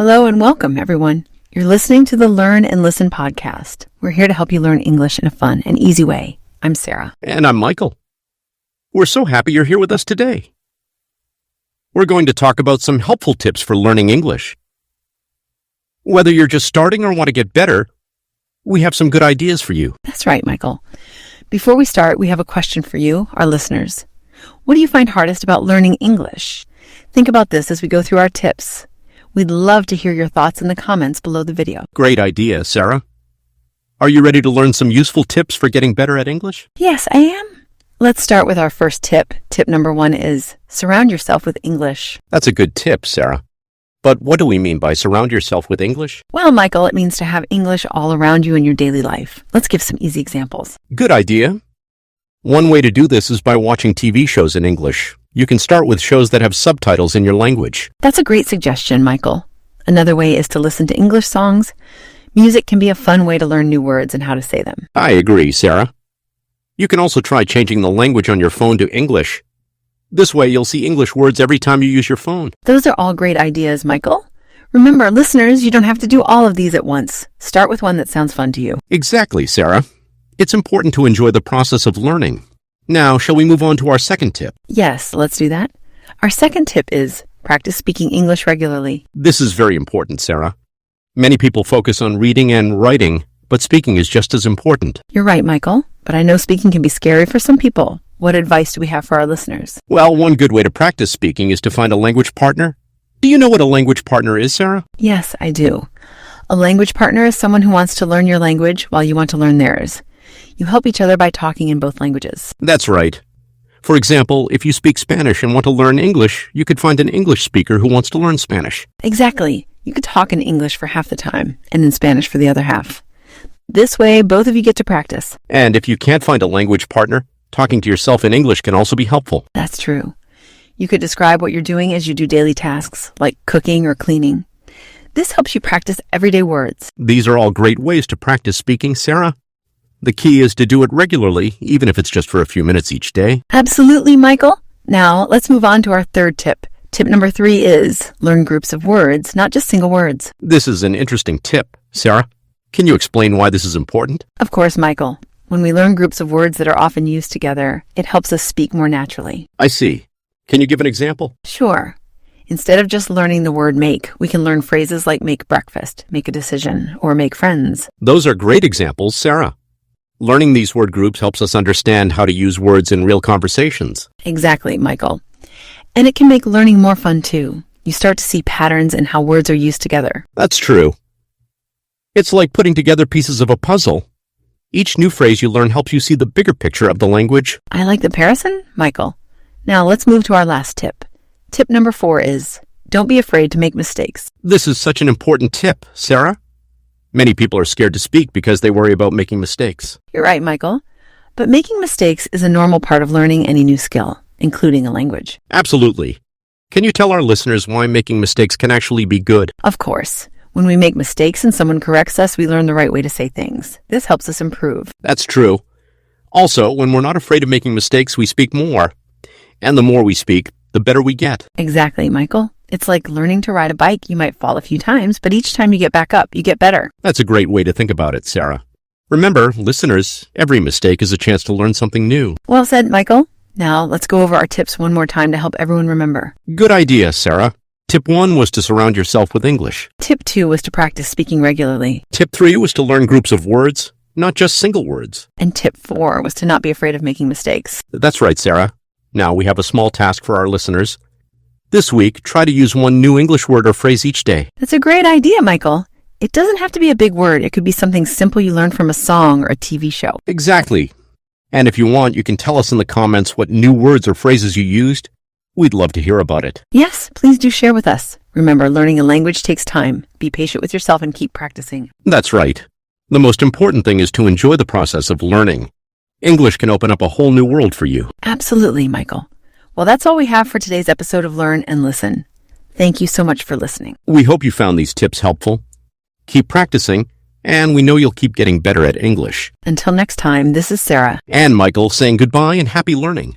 Hello and welcome, everyone. You're listening to the Learn and Listen podcast. We're here to help you learn English in a fun and easy way. I'm Sarah. And I'm Michael. We're so happy you're here with us today. We're going to talk about some helpful tips for learning English. Whether you're just starting or want to get better, we have some good ideas for you. That's right, Michael. Before we start, we have a question for you, our listeners. What do you find hardest about learning English? Think about this as we go through our tips. We'd love to hear your thoughts in the comments below the video. Great idea, Sarah. Are you ready to learn some useful tips for getting better at English? Yes, I am. Let's start with our first tip. Tip number 1 is surround yourself with English. That's a good tip, Sarah. But what do we mean by surround yourself with English? Well, Michael, it means to have English all around you in your daily life. Let's give some easy examples. Good idea. One way to do this is by watching TV shows in English. You can start with shows that have subtitles in your language. That's a great suggestion, Michael. Another way is to listen to English songs. Music can be a fun way to learn new words and how to say them. I agree, Sarah. You can also try changing the language on your phone to English. This way, you'll see English words every time you use your phone. Those are all great ideas, Michael. Remember, listeners, you don't have to do all of these at once. Start with one that sounds fun to you. Exactly, Sarah. It's important to enjoy the process of learning. Now, shall we move on to our second tip? Yes, let's do that. Our second tip is practice speaking English regularly. This is very important, Sarah. Many people focus on reading and writing, but speaking is just as important. You're right, Michael, but I know speaking can be scary for some people. What advice do we have for our listeners? Well, one good way to practice speaking is to find a language partner. Do you know what a language partner is, Sarah? Yes, I do. A language partner is someone who wants to learn your language while you want to learn theirs. You help each other by talking in both languages. That's right. For example, if you speak Spanish and want to learn English, you could find an English speaker who wants to learn Spanish. Exactly. You could talk in English for half the time and in Spanish for the other half. This way, both of you get to practice. And if you can't find a language partner, talking to yourself in English can also be helpful. That's true. You could describe what you're doing as you do daily tasks, like cooking or cleaning. This helps you practice everyday words. These are all great ways to practice speaking, Sarah. The key is to do it regularly, even if it's just for a few minutes each day. Absolutely, Michael. Now, let's move on to our third tip. Tip number 3 is learn groups of words, not just single words. This is an interesting tip. Sarah, can you explain why this is important? Of course, Michael. When we learn groups of words that are often used together, it helps us speak more naturally. I see. Can you give an example? Sure. Instead of just learning the word make, we can learn phrases like make breakfast, make a decision, or make friends. Those are great examples, Sarah. Learning these word groups helps us understand how to use words in real conversations. Exactly, Michael. And it can make learning more fun, too. You start to see patterns in how words are used together. That's true. It's like putting together pieces of a puzzle. Each new phrase you learn helps you see the bigger picture of the language. I like the comparison, Michael. Now let's move to our last tip. Tip number 4 is don't be afraid to make mistakes. This is such an important tip, Sarah. Many people are scared to speak because they worry about making mistakes. You're right, Michael. But making mistakes is a normal part of learning any new skill, including a language. Absolutely. Can you tell our listeners why making mistakes can actually be good? Of course. When we make mistakes and someone corrects us, we learn the right way to say things. This helps us improve. That's true. Also, when we're not afraid of making mistakes, we speak more. And the more we speak, the better we get. Exactly, Michael. It's like learning to ride a bike. You might fall a few times, but each time you get back up, you get better. That's a great way to think about it, Sarah. Remember, listeners, every mistake is a chance to learn something new. Well said, Michael. Now, let's go over our tips one more time to help everyone remember. Good idea, Sarah. Tip 1 was to surround yourself with English. Tip 2 was to practice speaking regularly. Tip 3 was to learn groups of words, not just single words. And tip 4 was to not be afraid of making mistakes. That's right, Sarah. Now, we have a small task for our listeners. This week, try to use one new English word or phrase each day. That's a great idea, Michael. It doesn't have to be a big word. It could be something simple you learned from a song or a TV show. Exactly. And if you want, you can tell us in the comments what new words or phrases you used. We'd love to hear about it. Yes, please do share with us. Remember, learning a language takes time. Be patient with yourself and keep practicing. That's right. The most important thing is to enjoy the process of learning. English can open up a whole new world for you. Absolutely, Michael. Well, that's all we have for today's episode of Learn and Listen. Thank you so much for listening. We hope you found these tips helpful. Keep practicing, and we know you'll keep getting better at English. Until next time, this is Sarah and Michael saying goodbye and happy learning.